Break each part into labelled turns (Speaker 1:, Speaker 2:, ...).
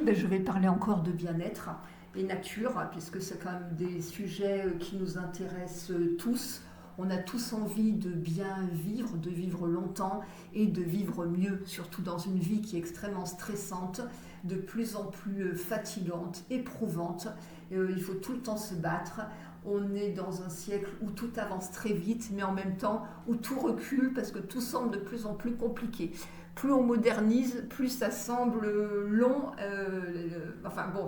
Speaker 1: ben, je vais parler encore de bien-être et nature, puisque c'est quand même des sujets qui nous intéressent tous. On a tous envie de bien vivre, de vivre longtemps et de vivre mieux, surtout dans une vie qui est extrêmement stressante, de plus en plus fatigante, éprouvante. Il faut tout le temps se battre. On est dans un siècle où tout avance très vite, mais en même temps où tout recule parce que tout semble de plus en plus compliqué. Plus on modernise, plus ça semble long. Enfin bon,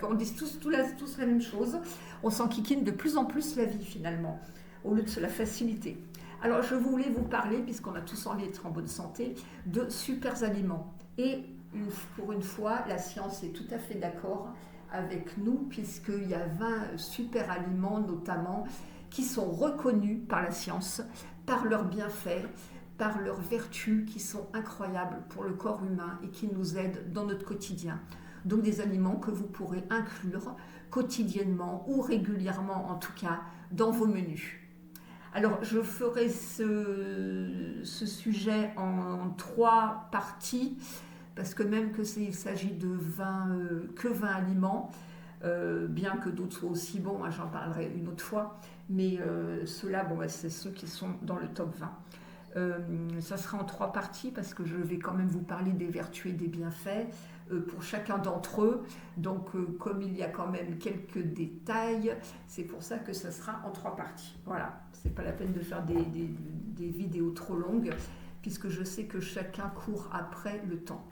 Speaker 1: on dit tous la même chose. On s'enquiquine de plus en plus la vie finalement, au lieu de se la faciliter. Alors je voulais vous parler, puisqu'on a tous envie d'être en bonne santé, de super aliments. Et pour une fois, la science est tout à fait d'accord avec nous, puisqu'il y a 20 super aliments notamment qui sont reconnus par la science, par leurs bienfaits, par leurs vertus qui sont incroyables pour le corps humain et qui nous aident dans notre quotidien. Donc des aliments que vous pourrez inclure quotidiennement ou régulièrement en tout cas dans vos menus. Alors je ferai ce sujet en 3 parties parce que même il s'agit de que 20 aliments, bien que d'autres soient aussi bons, hein, j'en parlerai une autre fois, mais ceux-là, c'est ceux qui sont dans le top 20. Ça sera en 3 parties parce que je vais quand même vous parler des vertus et des bienfaits pour chacun d'entre eux. Donc comme il y a quand même quelques détails, c'est pour ça que ça sera en 3 parties. Voilà, c'est pas la peine de faire des vidéos trop longues puisque je sais que chacun court après le temps.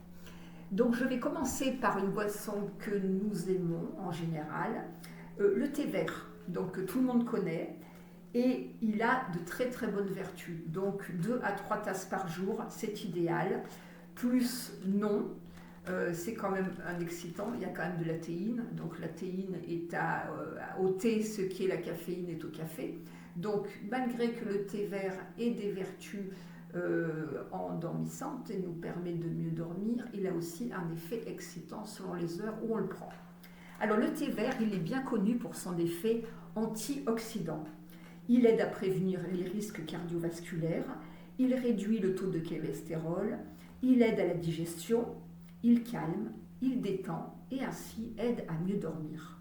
Speaker 1: Donc je vais commencer par une boisson que nous aimons en général, le thé vert, donc que tout le monde connaît. Et il a de très très bonnes vertus. Donc 2 à 3 tasses par jour, c'est idéal. Plus non, c'est quand même un excitant, il y a quand même de la théine. Donc la théine est au thé, ce qui est la caféine est au café. Donc malgré que le thé vert ait des vertus endormissantes et nous permet de mieux dormir, il a aussi un effet excitant selon les heures où on le prend. Alors le thé vert, il est bien connu pour son effet antioxydant. Il aide à prévenir les risques cardiovasculaires, il réduit le taux de cholestérol, il aide à la digestion, il calme, il détend et ainsi aide à mieux dormir.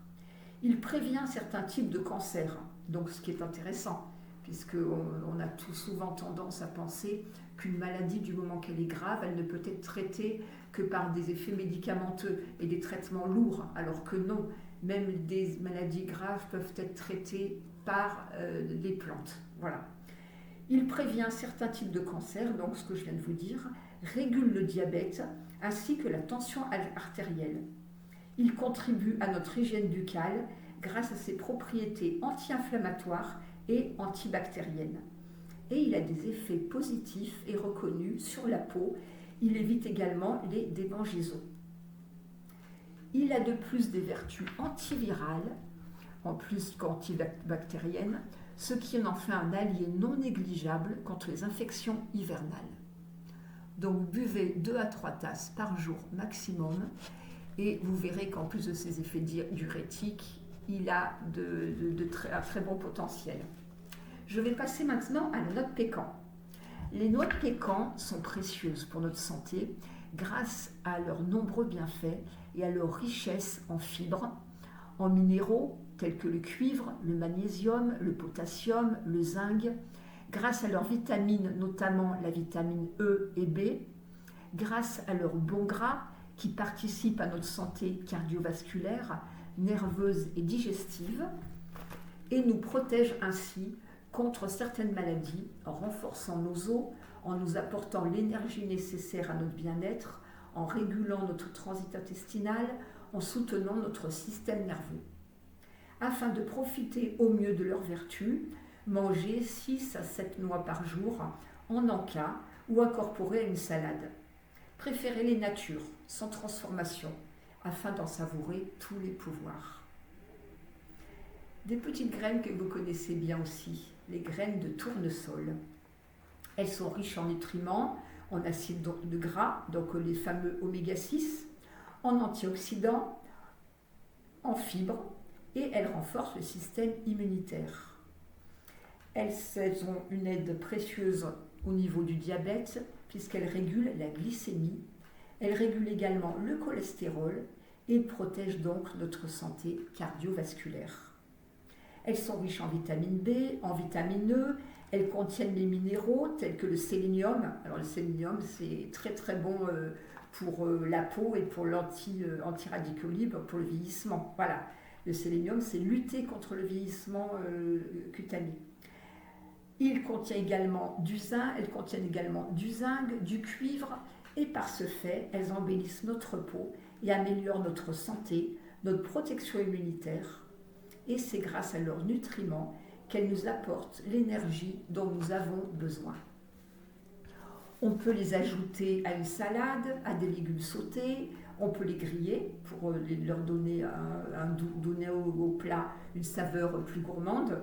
Speaker 1: Il prévient certains types de cancers, donc ce qui est intéressant, puisqu'on a tout souvent tendance à penser qu'une maladie, du moment qu'elle est grave, elle ne peut être traitée que par des effets médicamenteux et des traitements lourds, alors que non, même des maladies graves peuvent être traitées par les plantes. Voilà. Il prévient certains types de cancers, donc ce que je viens de vous dire, régule le diabète ainsi que la tension artérielle. Il contribue à notre hygiène buccale grâce à ses propriétés anti-inflammatoires et antibactériennes. Et il a des effets positifs et reconnus sur la peau. Il évite également les démangeaisons. Il a de plus des vertus antivirales, en plus qu'antibactérienne, ce qui en fait un allié non négligeable contre les infections hivernales. Donc buvez 2 à 3 tasses par jour maximum et vous verrez qu'en plus de ses effets diurétiques, il a un très bon potentiel. Je vais passer maintenant à la noix de pécan. Les noix de pécan sont précieuses pour notre santé grâce à leurs nombreux bienfaits et à leur richesse en fibres, en minéraux tels que le cuivre, le magnésium, le potassium, le zinc, grâce à leurs vitamines, notamment la vitamine E et B, grâce à leurs bons gras qui participent à notre santé cardiovasculaire, nerveuse et digestive, et nous protègent ainsi contre certaines maladies en renforçant nos os, en nous apportant l'énergie nécessaire à notre bien-être, en régulant notre transit intestinal, en soutenant notre système nerveux. Afin de profiter au mieux de leurs vertus, mangez 6 à 7 noix par jour en encas ou incorporez à une salade. Préférez les natures, sans transformation, afin d'en savourer tous les pouvoirs. Des petites graines que vous connaissez bien aussi, les graines de tournesol. Elles sont riches en nutriments, en acides gras, donc les fameux oméga 6, en antioxydants, en fibres, et elles renforcent le système immunitaire. Elles ont une aide précieuse au niveau du diabète, puisqu'elles régulent la glycémie, Elle régule également le cholestérol et protège donc notre santé cardiovasculaire. Elles sont riches en vitamine B, en vitamine E, elles contiennent les minéraux tels que le sélénium. Alors le sélénium, c'est très très bon pour la peau et pour l'anti-radicaux libres, pour le vieillissement. Voilà, le sélénium, c'est lutter contre le vieillissement cutané. Il contient également du zinc, elles contiennent également du zinc, du cuivre, et par ce fait, elles embellissent notre peau et améliorent notre santé, notre protection immunitaire. Et c'est grâce à leurs nutriments qu'elles nous apportent l'énergie dont nous avons besoin. On peut les ajouter à une salade, à des légumes sautés, on peut les griller pour leur donner, donner au plat une saveur plus gourmande.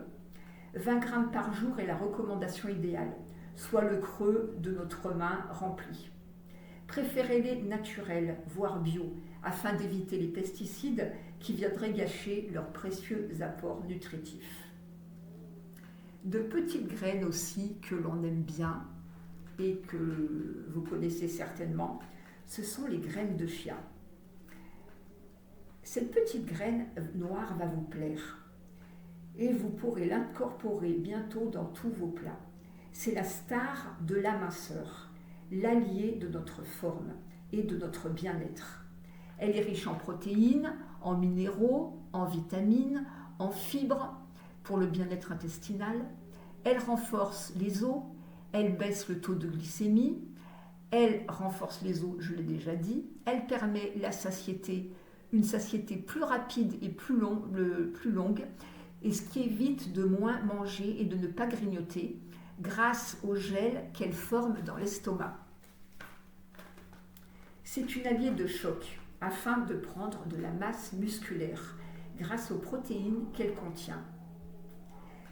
Speaker 1: 20 grammes par jour est la recommandation idéale, soit le creux de notre main rempli. Préférez-les naturels, voire bio, afin d'éviter les pesticides qui viendraient gâcher leurs précieux apports nutritifs. De petites graines aussi que l'on aime bien et que vous connaissez certainement, ce sont les graines de chia. Cette petite graine noire va vous plaire et vous pourrez l'incorporer bientôt dans tous vos plats. C'est la star de la minceur, l'allié de notre forme et de notre bien-être. Elle est riche en protéines, en minéraux, en vitamines, en fibres pour le bien-être intestinal. Elle renforce les os, elle baisse le taux de glycémie, elle renforce les os, je l'ai déjà dit, elle permet la satiété, une satiété plus rapide et plus longue, et ce qui évite de moins manger et de ne pas grignoter grâce au gel qu'elle forme dans l'estomac. C'est une alliée de choc afin de prendre de la masse musculaire grâce aux protéines qu'elle contient.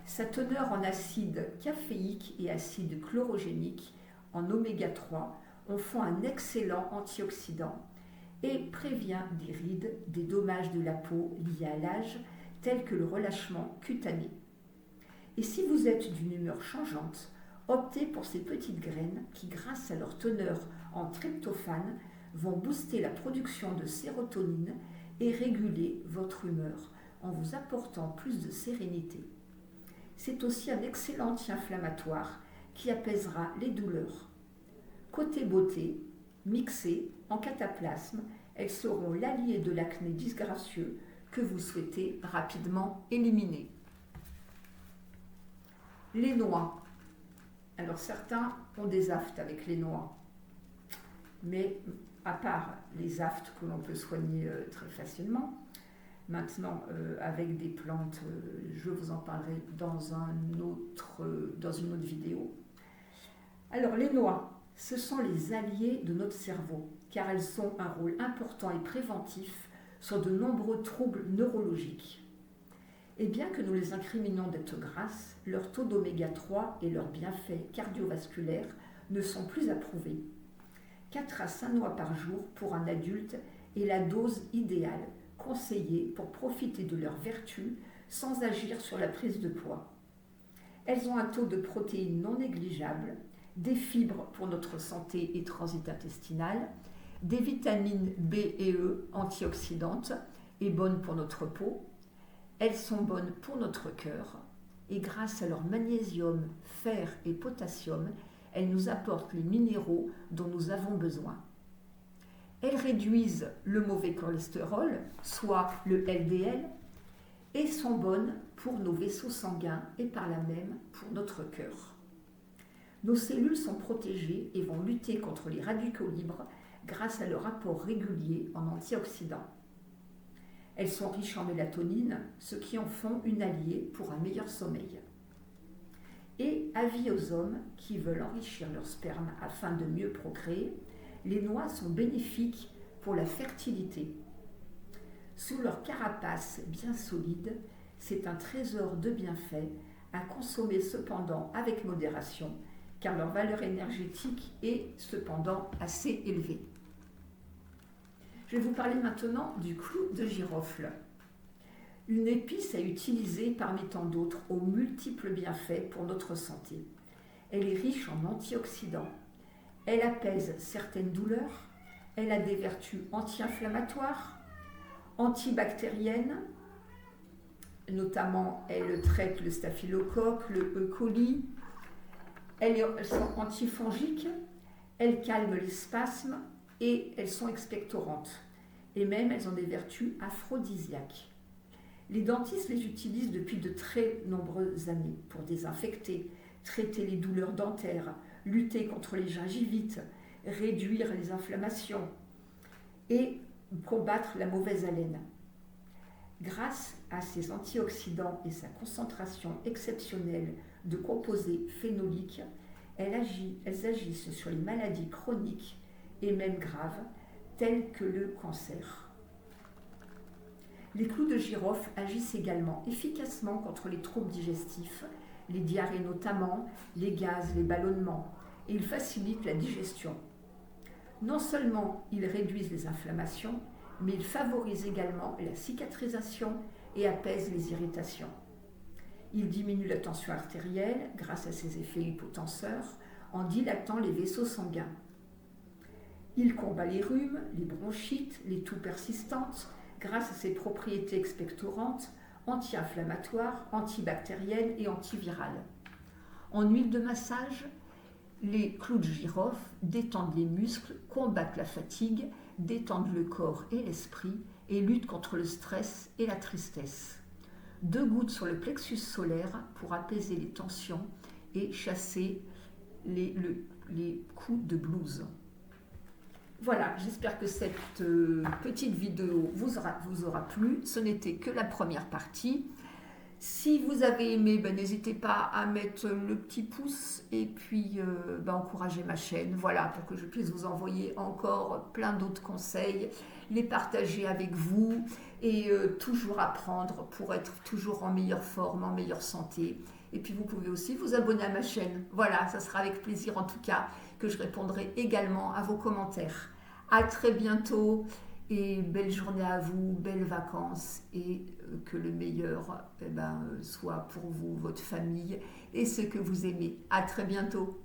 Speaker 1: Sa teneur en acide caféique et acide chlorogénique en oméga 3 en font un excellent antioxydant et prévient des rides, des dommages de la peau liés à l'âge, tels que le relâchement cutané. Et si vous êtes d'une humeur changeante, optez pour ces petites graines qui, grâce à leur teneur en tryptophane, vont booster la production de sérotonine et réguler votre humeur en vous apportant plus de sérénité. C'est aussi un excellent anti-inflammatoire qui apaisera les douleurs. Côté beauté, mixées en cataplasme, elles seront l'allié de l'acné disgracieux que vous souhaitez rapidement éliminer. Les noix. Alors certains ont des aftes avec les noix, mais à part les aftes que l'on peut soigner très facilement, maintenant avec des plantes, je vous en parlerai dans une autre vidéo. Alors les noix, ce sont les alliés de notre cerveau, car elles ont un rôle important et préventif sur de nombreux troubles neurologiques. Et bien que nous les incriminons d'être grasses, leur taux d'oméga 3 et leurs bienfaits cardiovasculaires ne sont plus approuvés. 4 à 5 noix par jour pour un adulte est la dose idéale conseillée pour profiter de leurs vertus sans agir sur la prise de poids. Elles ont un taux de protéines non négligeable, des fibres pour notre santé et transit intestinal, des vitamines B et E antioxydantes et bonnes pour notre peau. Elles sont bonnes pour notre cœur et grâce à leur magnésium, fer et potassium, elles nous apportent les minéraux dont nous avons besoin. Elles réduisent le mauvais cholestérol, soit le LDL, et sont bonnes pour nos vaisseaux sanguins et par là même pour notre cœur. Nos cellules sont protégées et vont lutter contre les radicaux libres grâce à leur apport régulier en antioxydants. Elles sont riches en mélatonine, ce qui en font une alliée pour un meilleur sommeil. Et avis aux hommes qui veulent enrichir leur sperme afin de mieux procréer, les noix sont bénéfiques pour la fertilité. Sous leur carapace bien solide, c'est un trésor de bienfaits à consommer cependant avec modération, car leur valeur énergétique est cependant assez élevée. Je vais vous parler maintenant du clou de girofle. Une épice à utiliser parmi tant d'autres aux multiples bienfaits pour notre santé. Elle est riche en antioxydants. Elle apaise certaines douleurs. Elle a des vertus anti-inflammatoires, antibactériennes, notamment elle traite le staphylocoque, le E. coli. Elles sont antifongiques, elles calment les spasmes et elles sont expectorantes. Et même elles ont des vertus aphrodisiaques. Les dentistes les utilisent depuis de très nombreuses années pour désinfecter, traiter les douleurs dentaires, lutter contre les gingivites, réduire les inflammations et combattre la mauvaise haleine. Grâce à ses antioxydants et sa concentration exceptionnelle de composés phénoliques, elles agissent sur les maladies chroniques et même graves, telles que le cancer. Les clous de girofle agissent également efficacement contre les troubles digestifs, les diarrhées notamment, les gaz, les ballonnements, et ils facilitent la digestion. Non seulement ils réduisent les inflammations, mais ils favorisent également la cicatrisation et apaisent les irritations. Ils diminuent la tension artérielle grâce à ses effets hypotenseurs en dilatant les vaisseaux sanguins. Ils combattent les rhumes, les bronchites, les toux persistantes grâce à ses propriétés expectorantes, anti-inflammatoires, antibactériennes et antivirales. En huile de massage, les clous de girofle détendent les muscles, combattent la fatigue, détendent le corps et l'esprit et luttent contre le stress et la tristesse. 2 gouttes sur le plexus solaire pour apaiser les tensions et chasser les coups de blues. Voilà, j'espère que cette petite vidéo vous aura plu. Ce n'était que la première partie. Si vous avez aimé, n'hésitez pas à mettre le petit pouce et puis encourager ma chaîne, voilà, pour que je puisse vous envoyer encore plein d'autres conseils, les partager avec vous et toujours apprendre pour être toujours en meilleure forme, en meilleure santé. Et puis vous pouvez aussi vous abonner à ma chaîne. Voilà, ça sera avec plaisir en tout cas que je répondrai également à vos commentaires. À très bientôt. Et belle journée à vous, belles vacances et que le meilleur soit pour vous, votre famille et ceux que vous aimez. À très bientôt.